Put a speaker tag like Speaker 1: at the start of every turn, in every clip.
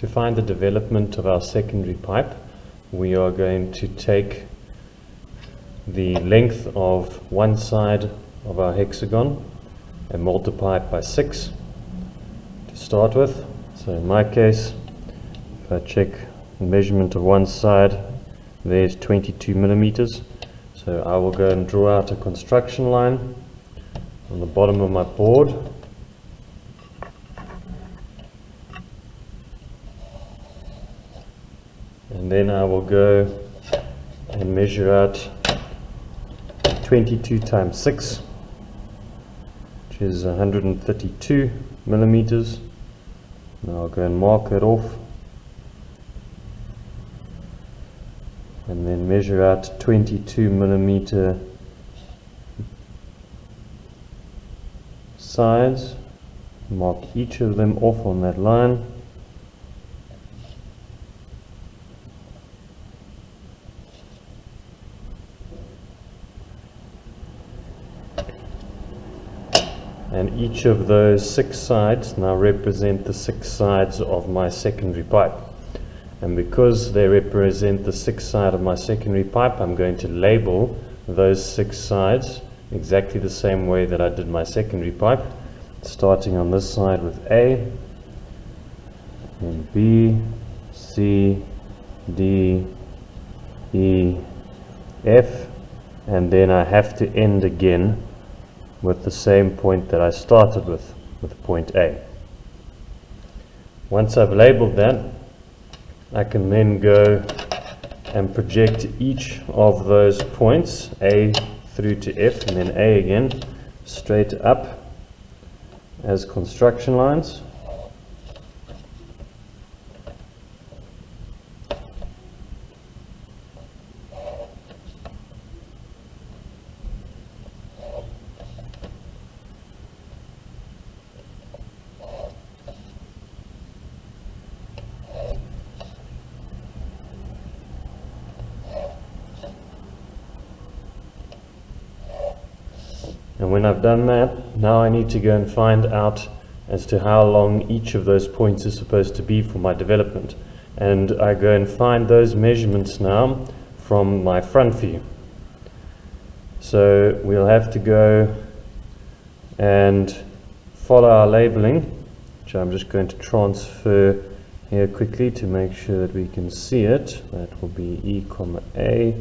Speaker 1: To find the development of our secondary pipe, we are going to take the length of one side of our hexagon and multiply it by 6 to start with. So in my case, if I check the measurement of one side, there's 22 millimeters. So I will go and draw out a construction line on the bottom of my board. And then I will go and measure out 22 times 6, which is 132 millimeters. And I'll go and mark it off. And then measure out 22 millimeter sides. Mark each of them off on that line. And each of those 6 sides now represent the 6 sides of my secondary pipe. And because they represent the 6th side of my secondary pipe, I'm going to label those 6 sides exactly the same way that I did my secondary pipe, starting on this side with A, and B, C, D, E, F, and then I have to end again with the same point that I started with point A. Once I've labeled that, I can then go and project each of those points, A through to F and then A again, straight up as construction lines. And when I've done that, now I need to go and find out as to how long each of those points is supposed to be for my development. And I go and find those measurements now from my front view. So we'll have to go and follow our labeling, which I'm just going to transfer here quickly to make sure that we can see it. That will be E, A,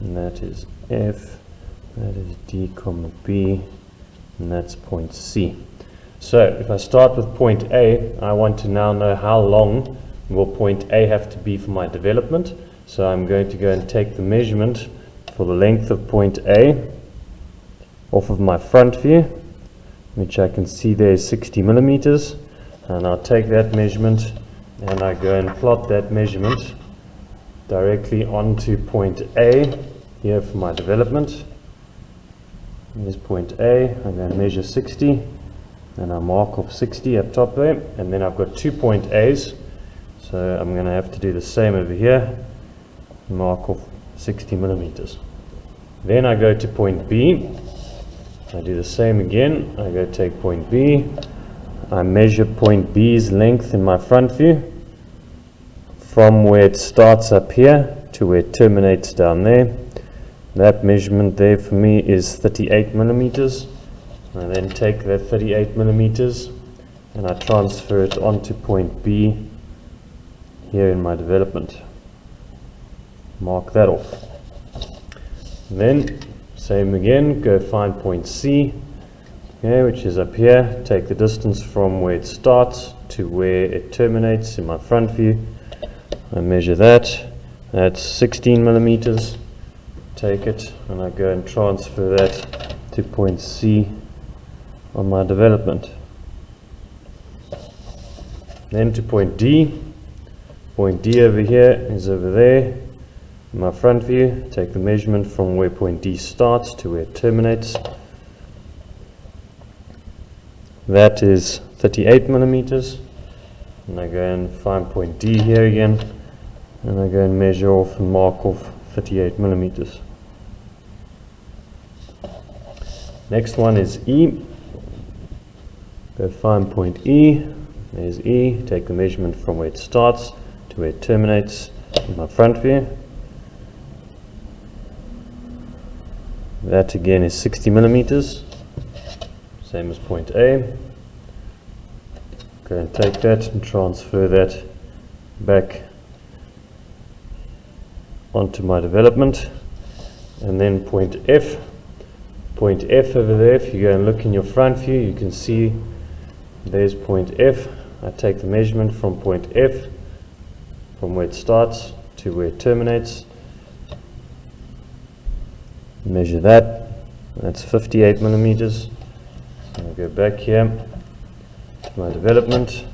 Speaker 1: and that is F. That is D, B, and that's point C. So if I start with point A, I want to now know how long will point A have to be for my development. So I'm going to go and take the measurement for the length of point A off of my front view, which I can see there is 60 millimeters. And I'll take that measurement and I go and plot that measurement directly onto point A here for my development. Here's point A, I'm going to measure 60, and I mark off 60 up top there, and then I've got 2 point A's, so I'm going to have to do the same over here, mark off 60 millimeters. Then I go to point B, I do the same again, I go take point B, I measure point B's length in my front view, from where it starts up here to where it terminates down there. That measurement there for me is 38 millimeters. I then take that 38 millimeters and I transfer it onto point B here in my development. Mark that off. And then, same again, go find point C, okay, which is up here. Take the distance from where it starts to where it terminates in my front view. I measure that. That's 16 millimeters. Take it and I go and transfer that to point C on my development. Then to point D. Point D over here is over there in my front view. Take the measurement from where point D starts to where it terminates. That is 38 millimeters. And I go and find point D here again, and I go and measure off and mark off 38 millimeters. Next one is E. Go find point E, There's E, take the measurement from where it starts to where it terminates in my front view. That again is 60 millimeters, same as point A. Go and take that and transfer that back onto my development. And then point F over there, if you go and look in your front view, you can see there's point F. I take the measurement from point F, from where it starts to where it terminates. Measure that, that's 58 millimeters. So I'll go back here to my development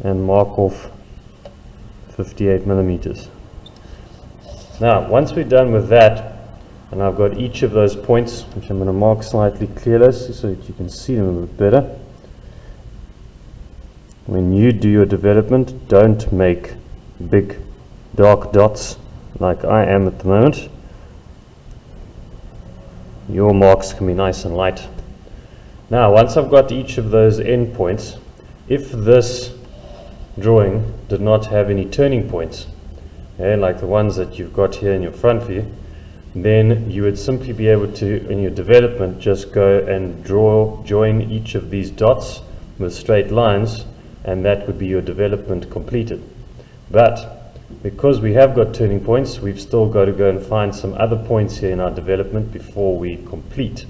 Speaker 1: and mark off 58 millimeters. Now, once we're done with that, and I've got each of those points, which I'm going to mark slightly clearer so that you can see them a bit better. When you do your development, don't make big dark dots like I am at the moment. Your marks can be nice and light. Now, once I've got each of those endpoints, if this drawing did not have any turning points, like the ones that you've got here in your front view, then you would simply be able to, in your development, just go and join each of these dots with straight lines, and that would be your development completed. But because we have got turning points, we've still got to go and find some other points here in our development before we complete.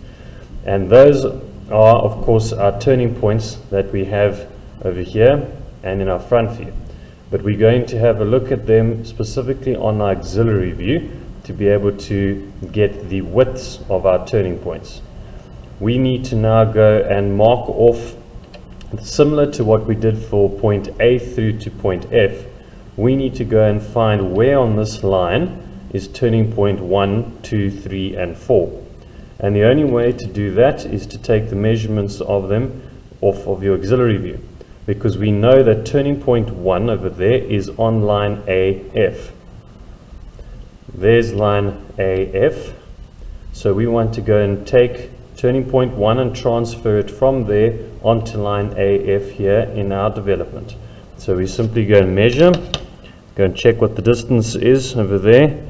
Speaker 1: And those are, of course, our turning points that we have over here and in our front view. But we're going to have a look at them specifically on our auxiliary view to be able to get the widths of our turning points. We need to now go and mark off, similar to what we did for point A through to point F. We need to go and find where on this line is turning point 1, 2, 3, and 4. And the only way to do that is to take the measurements of them off of your auxiliary view, because we know that turning point 1 over there is on line AF. There's line AF. So we want to go and take turning point 1 and transfer it from there onto line AF here in our development. So we simply go and measure, go and check what the distance is over there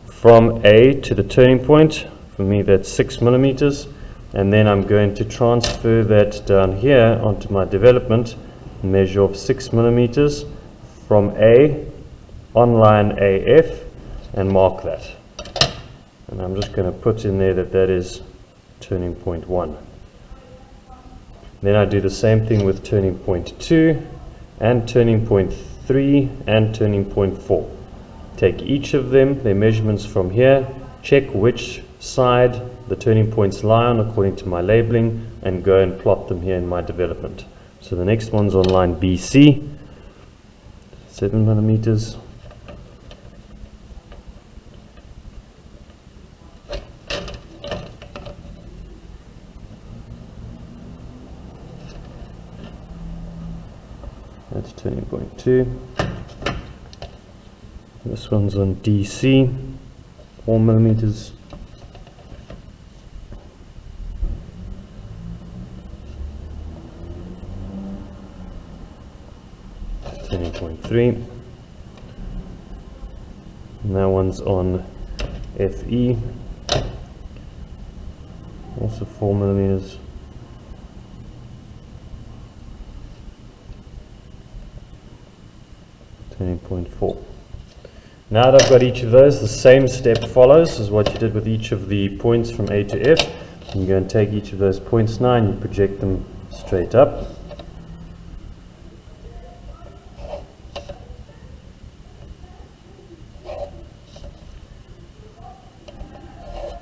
Speaker 1: from A to the turning point. For me, that's 6 millimeters. And then I'm going to transfer that down here onto my development, measure of 6 millimeters from A on line AF and mark that. And I'm just going to put in there that that is turning point 1. Then I do the same thing with turning point 2 and turning point 3 and turning point 4. Take each of them, their measurements from here, check which side the turning points lie on according to my labeling, and go and plot them here in my development. So the next one's on line BC, 7 millimeters. That's turning point 2. This one's on DC, 4 millimeters. Turning point 3. And that one's on FE, also 4 millimeters. Turning point 4. Now that I've got each of those, the same step follows as what you did with each of the points from A to F. You go and take each of those points now and you project them straight up.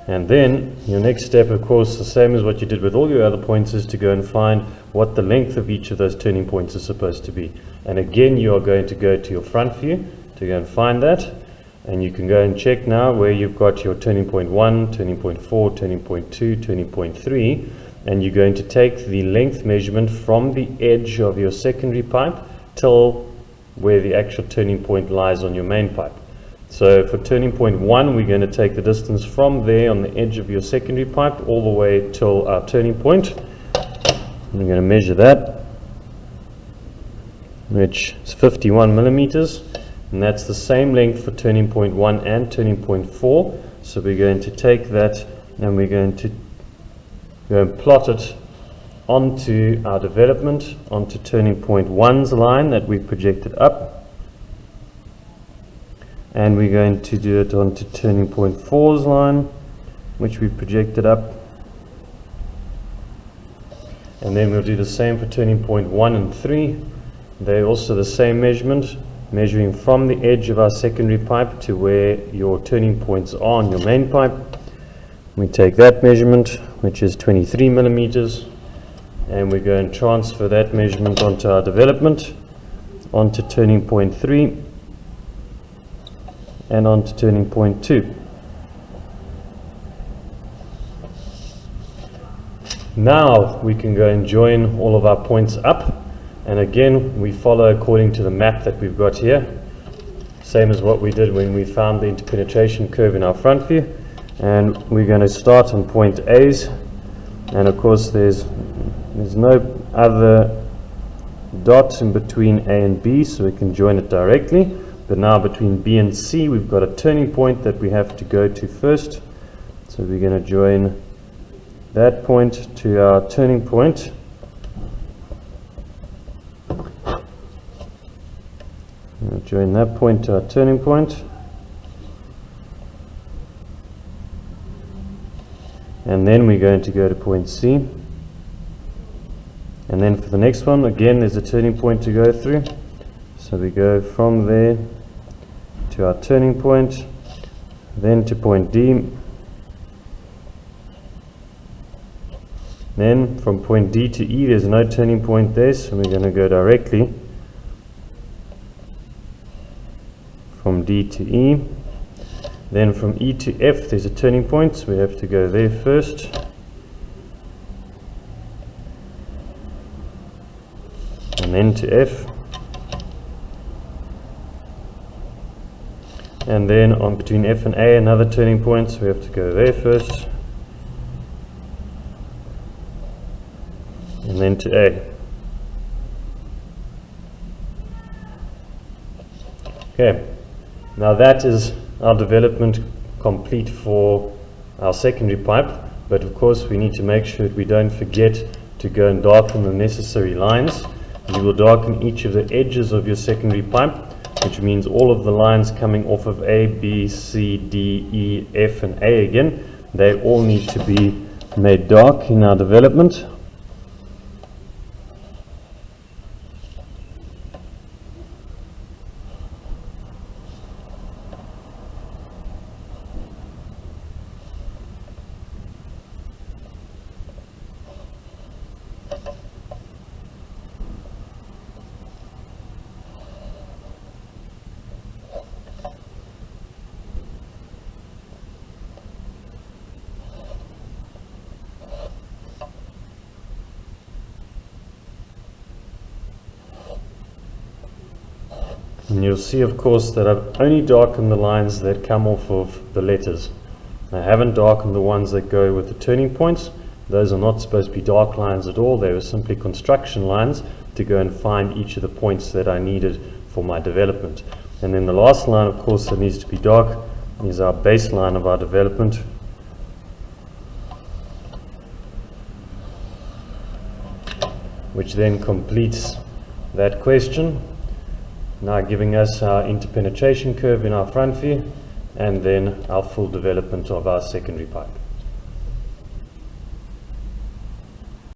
Speaker 1: And then your next step, of course, the same as what you did with all your other points, is to go and find what the length of each of those turning points is supposed to be. And again, you are going to go to your front view to go and find that. And you can go and check now where you've got your turning point 1, turning point 4, turning point 2, turning point 3. And you're going to take the length measurement from the edge of your secondary pipe till where the actual turning point lies on your main pipe. So for turning point 1, we're going to take the distance from there on the edge of your secondary pipe all the way till our turning point. And we're going to measure that. which is 51 millimeters, and that's the same length for turning point 1 and turning point 4. So we're going to take that and we're going to go and plot it onto our development, onto turning point 1's line that we projected up, and we're going to do it onto turning point 4's line, which we projected up, and then we'll do the same for turning point 1 and 3. They're also the same measurement, measuring from the edge of our secondary pipe to where your turning points are on your main pipe. We take that measurement, which is 23 millimeters, and we go and transfer that measurement onto our development, onto turning point 3 and onto turning point 2. Now we can go and join all of our points up, and again we follow according to the map that we've got here, same as what we did when we found the interpenetration curve in our front view. And we're going to start on point A's, and of course there's no other dot in between A and B, so we can join it directly. But now between B and C we've got a turning point that we have to go to first, so we're going to join that point to our turning point. We'll join that point to our turning point, and then we're going to go to point C, and then for the next one again there's a turning point to go through, so we go from there to our turning point, then to point D, then from point D to E there's no turning point there, so we're going to go directly from D to E. Then from E to F there's a turning point, so we have to go there first, and then to F, and then on between F and A another turning point, so we have to go there first and then to A. Okay, now that is our development complete for our secondary pipe, but of course we need to make sure that we don't forget to go and darken the necessary lines. You will darken each of the edges of your secondary pipe, which means all of the lines coming off of A, B, C, D, E, F and A again, they all need to be made dark in our development. And you'll see of course that I've only darkened the lines that come off of the letters. I haven't darkened the ones that go with the turning points. Those are not supposed to be dark lines at all. They were simply construction lines to go and find each of the points that I needed for my development. And then the last line of course that needs to be dark is our baseline of our development, which then completes that question, now giving us our interpenetration curve in our front view and then our full development of our secondary pipe.